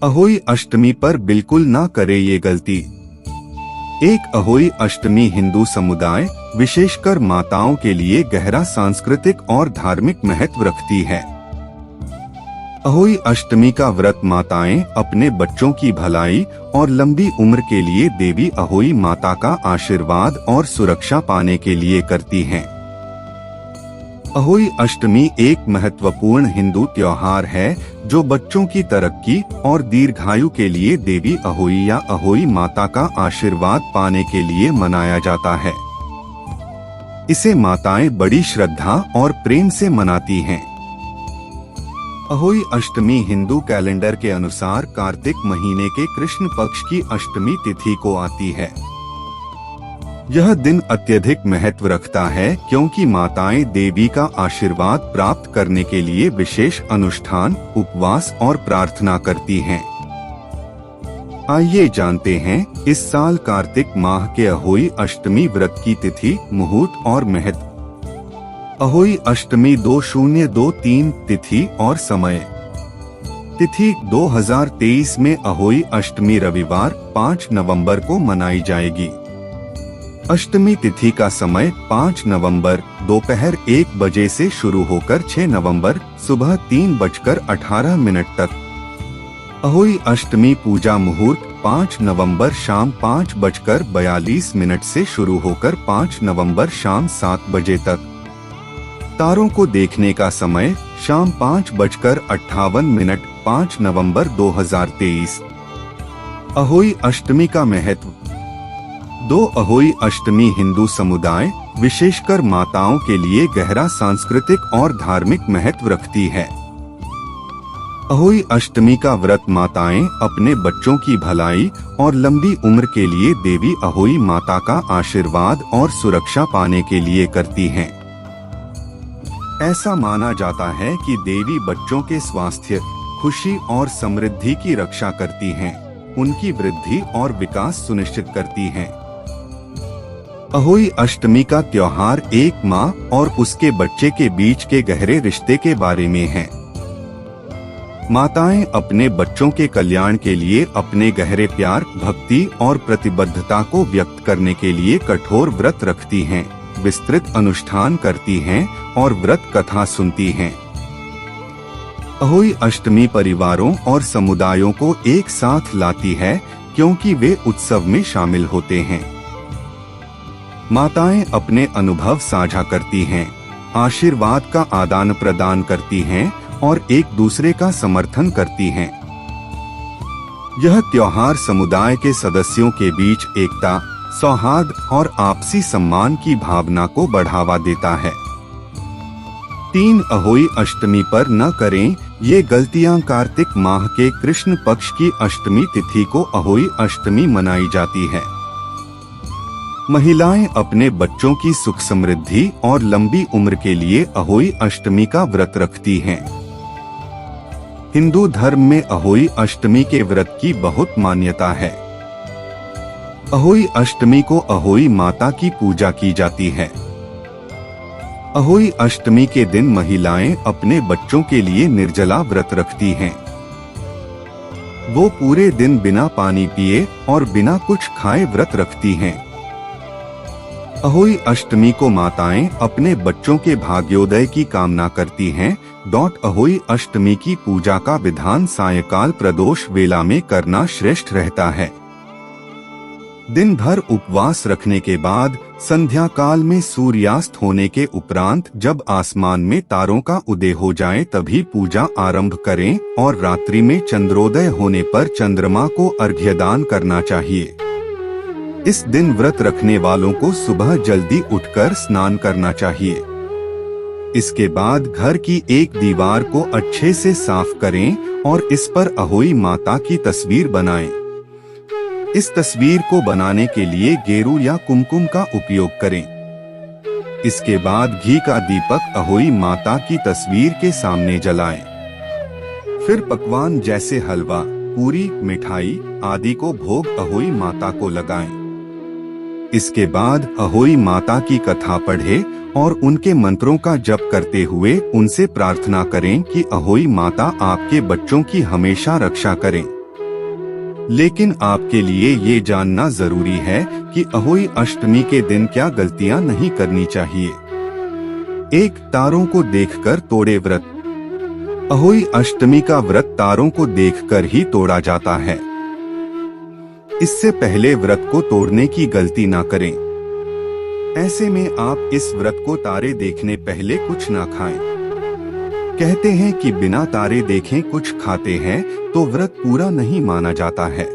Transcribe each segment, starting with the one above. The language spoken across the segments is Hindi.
अहोई अष्टमी पर बिल्कुल ना करे ये गलती। एक अहोई अष्टमी हिंदू समुदाय, विशेषकर माताओं के लिए गहरा सांस्कृतिक और धार्मिक महत्व रखती है। अहोई अष्टमी का व्रत माताएं अपने बच्चों की भलाई और लंबी उम्र के लिए देवी अहोई माता का आशीर्वाद और सुरक्षा पाने के लिए करती हैं। अहोई अष्टमी एक महत्वपूर्ण हिंदू त्योहार है जो बच्चों की तरक्की और दीर्घायु के लिए देवी अहोई या अहोई माता का आशीर्वाद पाने के लिए मनाया जाता है। इसे माताएं बड़ी श्रद्धा और प्रेम से मनाती हैं। अहोई अष्टमी हिंदू कैलेंडर के अनुसार कार्तिक महीने के कृष्ण पक्ष की अष्टमी तिथि को आती है। यह दिन अत्यधिक महत्व रखता है क्योंकि माताएं देवी का आशीर्वाद प्राप्त करने के लिए विशेष अनुष्ठान, उपवास और प्रार्थना करती हैं। आइए जानते हैं इस साल कार्तिक माह के अहोई अष्टमी व्रत की तिथि, मुहूर्त और महत्व। अहोई अष्टमी 2023 तिथि और समय। तिथि 2023 में अहोई अष्टमी रविवार 5 नवंबर को मनाई जाएगी। अष्टमी तिथि का समय 5 नवंबर दोपहर 1 बजे से शुरू होकर 6 नवंबर सुबह 3:18 तक। अहोई अष्टमी पूजा मुहूर्त 5 नवंबर शाम 5:42 से शुरू होकर 5 नवंबर शाम 7 बजे तक। तारों को देखने का समय शाम 5:58 5 नवंबर 2023। अहोई अष्टमी का महत्व। अहोई अष्टमी हिंदू समुदाय, विशेषकर माताओं के लिए गहरा सांस्कृतिक और धार्मिक महत्व रखती है। अहोई अष्टमी का व्रत माताएं अपने बच्चों की भलाई और लंबी उम्र के लिए देवी अहोई माता का आशीर्वाद और सुरक्षा पाने के लिए करती हैं। ऐसा माना जाता है कि देवी बच्चों के स्वास्थ्य, खुशी और समृद्धि की रक्षा करती हैं, उनकी वृद्धि और विकास सुनिश्चित करती हैं। अहोई अष्टमी का त्योहार एक माँ और उसके बच्चे के बीच के गहरे रिश्ते के बारे में है। माताएं अपने बच्चों के कल्याण के लिए अपने गहरे प्यार, भक्ति और प्रतिबद्धता को व्यक्त करने के लिए कठोर व्रत रखती हैं, विस्तृत अनुष्ठान करती हैं और व्रत कथा सुनती हैं। अहोई अष्टमी परिवारों और समुदायों को एक साथ लाती है क्योंकि वे उत्सव में शामिल होते हैं। माताएं अपने अनुभव साझा करती हैं, आशीर्वाद का आदान प्रदान करती हैं और एक दूसरे का समर्थन करती हैं। यह त्योहार समुदाय के सदस्यों के बीच एकता, सौहार्द और आपसी सम्मान की भावना को बढ़ावा देता है। 3 अहोई अष्टमी पर न करें ये गलतियां। कार्तिक माह के कृष्ण पक्ष की अष्टमी तिथि को अहोई अष्टमी मनाई जाती है। महिलाएं अपने बच्चों की सुख समृद्धि और लंबी उम्र के लिए अहोई अष्टमी का व्रत रखती हैं। हिंदू धर्म में अहोई अष्टमी के व्रत की बहुत मान्यता है। अहोई अष्टमी को अहोई माता की पूजा की जाती है। अहोई अष्टमी के दिन महिलाएं अपने बच्चों के लिए निर्जला व्रत रखती हैं। वो पूरे दिन बिना पानी पिए और बिना कुछ खाए व्रत रखती हैं। अहोई अष्टमी को माताएं अपने बच्चों के भाग्योदय की कामना करती हैं। अहोई अष्टमी की पूजा का विधान सायंकाल प्रदोष वेला में करना श्रेष्ठ रहता है। दिन भर उपवास रखने के बाद संध्या काल में सूर्यास्त होने के उपरांत जब आसमान में तारों का उदय हो जाए तभी पूजा आरंभ करें और रात्रि में चंद्रोदय होने पर चंद्रमा को अर्घ्यदान करना चाहिए। इस दिन व्रत रखने वालों को सुबह जल्दी उठकर स्नान करना चाहिए। इसके बाद घर की एक दीवार को अच्छे से साफ करें और इस पर अहोई माता की तस्वीर बनाएं। इस तस्वीर को बनाने के लिए गेरू या कुमकुम का उपयोग करें। इसके बाद घी का दीपक अहोई माता की तस्वीर के सामने जलाएं। फिर पकवान जैसे हलवा, पूरी, मिठाई आदि को भोग अहोई माता को लगाएं। इसके बाद अहोई माता की कथा पढ़ें और उनके मंत्रों का जप करते हुए उनसे प्रार्थना करें कि अहोई माता आपके बच्चों की हमेशा रक्षा करें। लेकिन आपके लिए ये जानना जरूरी है कि अहोई अष्टमी के दिन क्या गलतियां नहीं करनी चाहिए। 1. तारों को देखकर तोड़े व्रत। अहोई अष्टमी का व्रत तारों को देखकर ही तोड़ा जाता है। इससे पहले व्रत को तोड़ने की गलती ना करें। ऐसे में आप इस व्रत को तारे देखने पहले कुछ ना खाएं। कहते हैं कि बिना तारे देखे कुछ खाते हैं तो व्रत पूरा नहीं माना जाता है।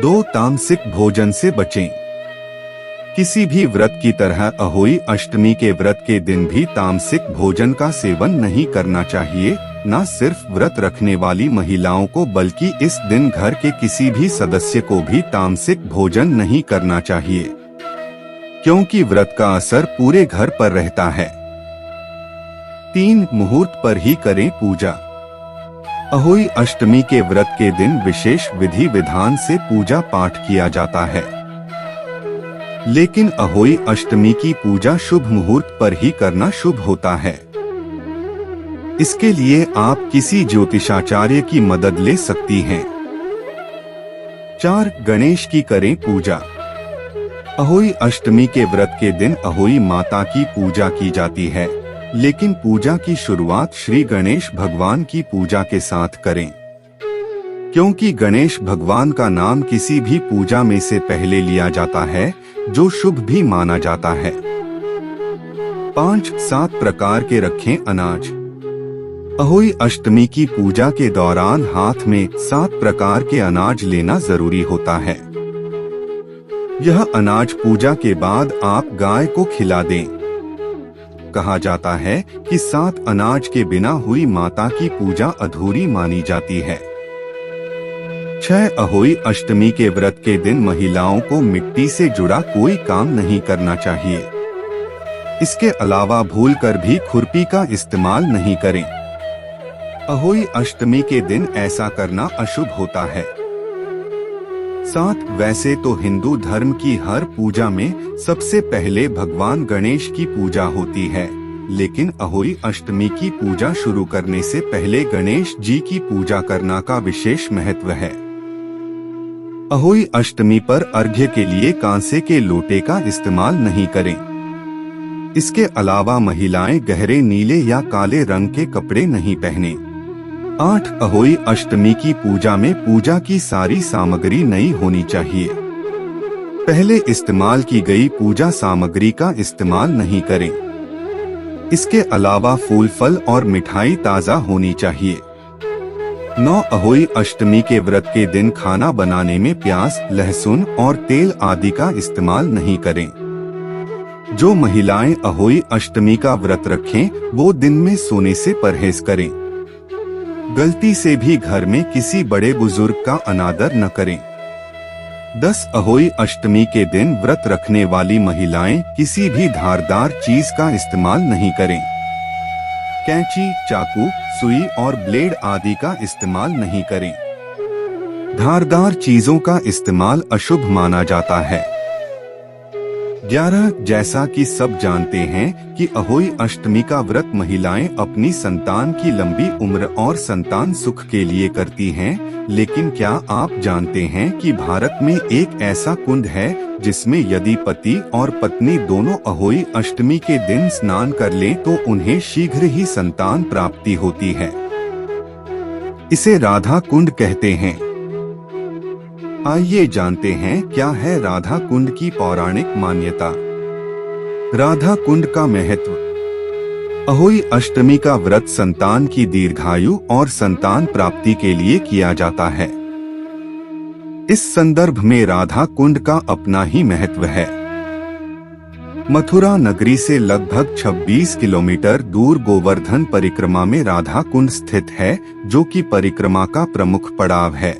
2. तामसिक भोजन से बचें। किसी भी व्रत की तरह अहोई अष्टमी के व्रत के दिन भी तामसिक भोजन का सेवन नहीं करना चाहिए। न सिर्फ व्रत रखने वाली महिलाओं को बल्कि इस दिन घर के किसी भी सदस्य को भी तामसिक भोजन नहीं करना चाहिए, क्योंकि व्रत का असर पूरे घर पर रहता है। 3. मुहूर्त पर ही करें पूजा। अहोई अष्टमी के व्रत के दिन विशेष विधि विधान से पूजा पाठ किया जाता है, लेकिन अहोई अष्टमी की पूजा शुभ मुहूर्त पर ही करना शुभ होता है। इसके लिए आप किसी ज्योतिषाचार्य की मदद ले सकती हैं। 4. गणेश की करें पूजा। अहोई अष्टमी के व्रत के दिन अहोई माता की पूजा की जाती है, लेकिन पूजा की शुरुआत श्री गणेश भगवान की पूजा के साथ करें, क्योंकि गणेश भगवान का नाम किसी भी पूजा में से पहले लिया जाता है, जो शुभ भी माना जाता है। 5. 7 प्रकार के रखें अनाज। अहोई अष्टमी की पूजा के दौरान हाथ में 7 प्रकार के अनाज लेना जरूरी होता है। यह अनाज पूजा के बाद आप गाय को खिला दें। कहा जाता है कि 7 अनाज के बिना हुई माता की पूजा अधूरी मानी जाती है। 6. अहोई अष्टमी के व्रत के दिन महिलाओं को मिट्टी से जुड़ा कोई काम नहीं करना चाहिए। इसके अलावा भूलकर भी खुरपी का इस्तेमाल नहीं करें। अहोई अष्टमी के दिन ऐसा करना अशुभ होता है। 7. वैसे तो हिंदू धर्म की हर पूजा में सबसे पहले भगवान गणेश की पूजा होती है, लेकिन अहोई अष्टमी की पूजा शुरू करने से पहले गणेश जी की पूजा करना का विशेष महत्व है। अहोई अष्टमी पर अर्घ्य के लिए कांसे के लोटे का इस्तेमाल नहीं करें। इसके अलावा महिलाएं गहरे नीले या काले रंग के कपड़े नहीं पहने। 8. अहोई अष्टमी की पूजा में पूजा की सारी सामग्री नई होनी चाहिए। पहले इस्तेमाल की गई पूजा सामग्री का इस्तेमाल नहीं करें। इसके अलावा फूल, फल और मिठाई ताज़ा होनी चाहिए। 9. अहोई अष्टमी के व्रत के दिन खाना बनाने में प्याज, लहसुन और तेल आदि का इस्तेमाल नहीं करें। जो महिलाएं अहोई अष्टमी का व्रत रखें, वो दिन में सोने से परहेज करें। गलती से भी घर में किसी बड़े बुजुर्ग का अनादर न करें। 10. अहोई अष्टमी के दिन व्रत रखने वाली महिलाएं किसी भी धारदार चीज का इस्तेमाल नहीं करें। कैंची, चाकू, सुई और ब्लेड आदि का इस्तेमाल नहीं करें। धारदार चीजों का इस्तेमाल अशुभ माना जाता है। 11. जैसा कि सब जानते हैं कि अहोई अष्टमी का व्रत महिलाएं अपनी संतान की लंबी उम्र और संतान सुख के लिए करती हैं, लेकिन क्या आप जानते हैं कि भारत में एक ऐसा कुंड है जिसमें यदि पति और पत्नी दोनों अहोई अष्टमी के दिन स्नान कर लें तो उन्हें शीघ्र ही संतान प्राप्ति होती है। इसे राधा कुंड कहते हैं। आइए जानते हैं क्या है राधा कुंड की पौराणिक मान्यता। राधा कुंड का महत्व। अहोई अष्टमी का व्रत संतान की दीर्घायु और संतान प्राप्ति के लिए किया जाता है। इस संदर्भ में राधा कुंड का अपना ही महत्व है। मथुरा नगरी से लगभग 26 किलोमीटर दूर गोवर्धन परिक्रमा में राधा कुंड स्थित है, जो कि परिक्रमा का प्रमुख पड़ाव है।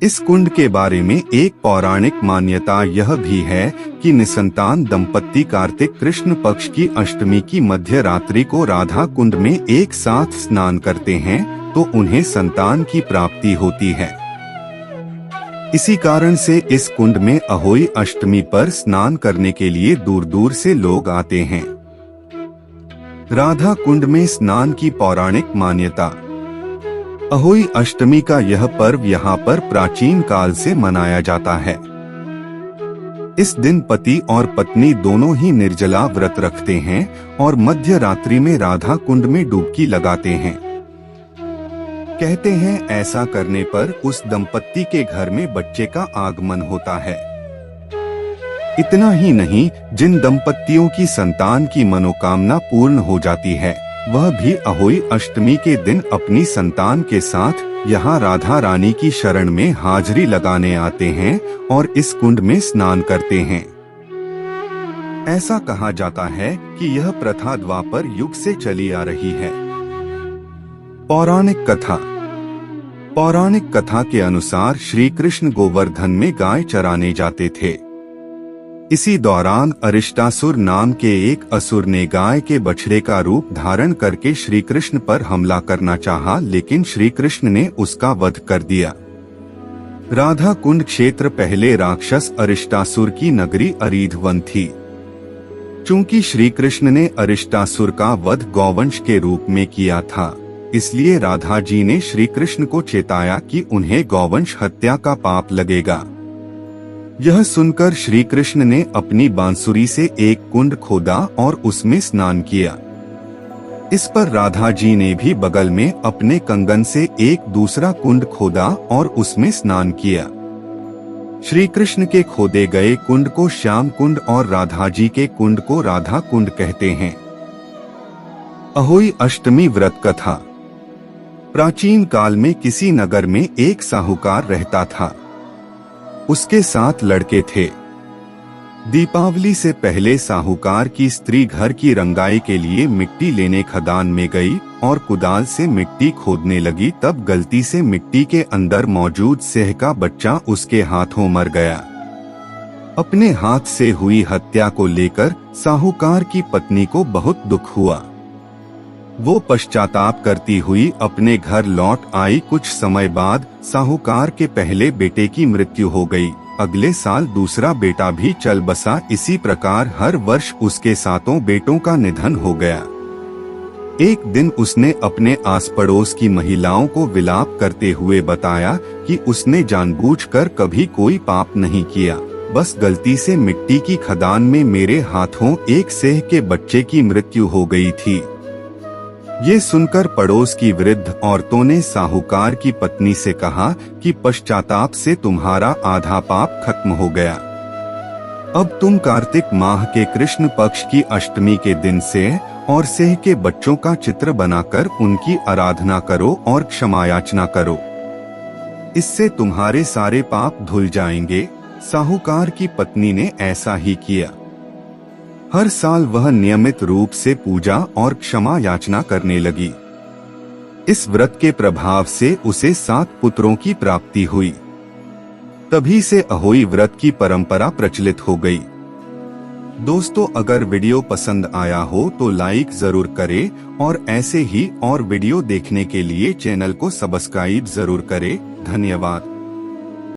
इस कुंड के बारे में एक पौराणिक मान्यता यह भी है कि निसंतान दंपत्ति कार्तिक कृष्ण पक्ष की अष्टमी की मध्य रात्रि को राधा कुंड में एक साथ स्नान करते हैं तो उन्हें संतान की प्राप्ति होती है। इसी कारण से इस कुंड में अहोई अष्टमी पर स्नान करने के लिए दूर दूर से लोग आते हैं। राधा कुंड में स्नान की पौराणिक मान्यता। अहोई अष्टमी का यह पर्व यहाँ पर प्राचीन काल से मनाया जाता है। इस दिन पति और पत्नी दोनों ही निर्जला व्रत रखते हैं और मध्य रात्रि में राधा कुंड में डुबकी लगाते हैं। कहते हैं ऐसा करने पर उस दंपत्ति के घर में बच्चे का आगमन होता है। इतना ही नहीं, जिन दंपत्तियों की संतान की मनोकामना पूर्ण हो जाती है वह भी अहोई अष्टमी के दिन अपनी संतान के साथ यहाँ राधा रानी की शरण में हाजिरी लगाने आते हैं और इस कुंड में स्नान करते हैं। ऐसा कहा जाता है कि यह प्रथा द्वापर युग से चली आ रही है। पौराणिक कथा के अनुसार श्री कृष्ण गोवर्धन में गाय चराने जाते थे। इसी दौरान अरिष्टासुर नाम के एक असुर ने गाय के बछड़े का रूप धारण करके श्री कृष्ण पर हमला करना चाहा, लेकिन श्री कृष्ण ने उसका वध कर दिया। राधा कुंड क्षेत्र पहले राक्षस अरिष्टासुर की नगरी अरीधवन थी। चूंकि श्री कृष्ण ने अरिष्टासुर का वध गौवंश के रूप में किया था, इसलिए राधा जी ने श्री कृष्ण को चेताया कि उन्हें गौवंश हत्या का पाप लगेगा। यह सुनकर श्री कृष्ण ने अपनी बांसुरी से एक कुंड खोदा और उसमें स्नान किया। इस पर राधा जी ने भी बगल में अपने कंगन से एक दूसरा कुंड खोदा और उसमें स्नान किया। श्री कृष्ण के खोदे गए कुंड को श्याम कुंड और राधा जी के कुंड को राधा कुंड कहते हैं। अहोई अष्टमी व्रत कथा। प्राचीन काल में किसी नगर में एक साहूकार रहता था। उसके 7 लड़के थे। दीपावली से पहले साहूकार की स्त्री घर की रंगाई के लिए मिट्टी लेने खदान में गई और कुदाल से मिट्टी खोदने लगी, तब गलती से मिट्टी के अंदर मौजूद सेह का बच्चा उसके हाथों मर गया। अपने हाथ से हुई हत्या को लेकर साहूकार की पत्नी को बहुत दुख हुआ। वो पश्चाताप करती हुई अपने घर लौट आई। कुछ समय बाद साहूकार के पहले बेटे की मृत्यु हो गई। अगले साल दूसरा बेटा भी चल बसा। इसी प्रकार हर वर्ष उसके 7 बेटों का निधन हो गया। एक दिन उसने अपने आस पड़ोस की महिलाओं को विलाप करते हुए बताया कि उसने जानबूझकर कभी कोई पाप नहीं किया, बस गलती से मिट्टी की खदान में मेरे हाथों एक सेह के बच्चे की मृत्यु हो गई थी। ये सुनकर पड़ोस की वृद्ध औरतों ने साहूकार की पत्नी से कहा कि पश्चाताप से तुम्हारा आधा पाप खत्म हो गया। अब तुम कार्तिक माह के कृष्ण पक्ष की अष्टमी के दिन से और सेह के बच्चों का चित्र बनाकर उनकी आराधना करो और क्षमा याचना करो। इससे तुम्हारे सारे पाप धुल जाएंगे। साहूकार की पत्नी ने ऐसा ही किया। हर साल वह नियमित रूप से पूजा और क्षमा याचना करने लगी। इस व्रत के प्रभाव से उसे 7 पुत्रों की प्राप्ति हुई। तभी से अहोई व्रत की परंपरा प्रचलित हो गई। दोस्तों, अगर वीडियो पसंद आया हो तो लाइक जरूर करें और ऐसे ही और वीडियो देखने के लिए चैनल को सब्सक्राइब जरूर करें। धन्यवाद।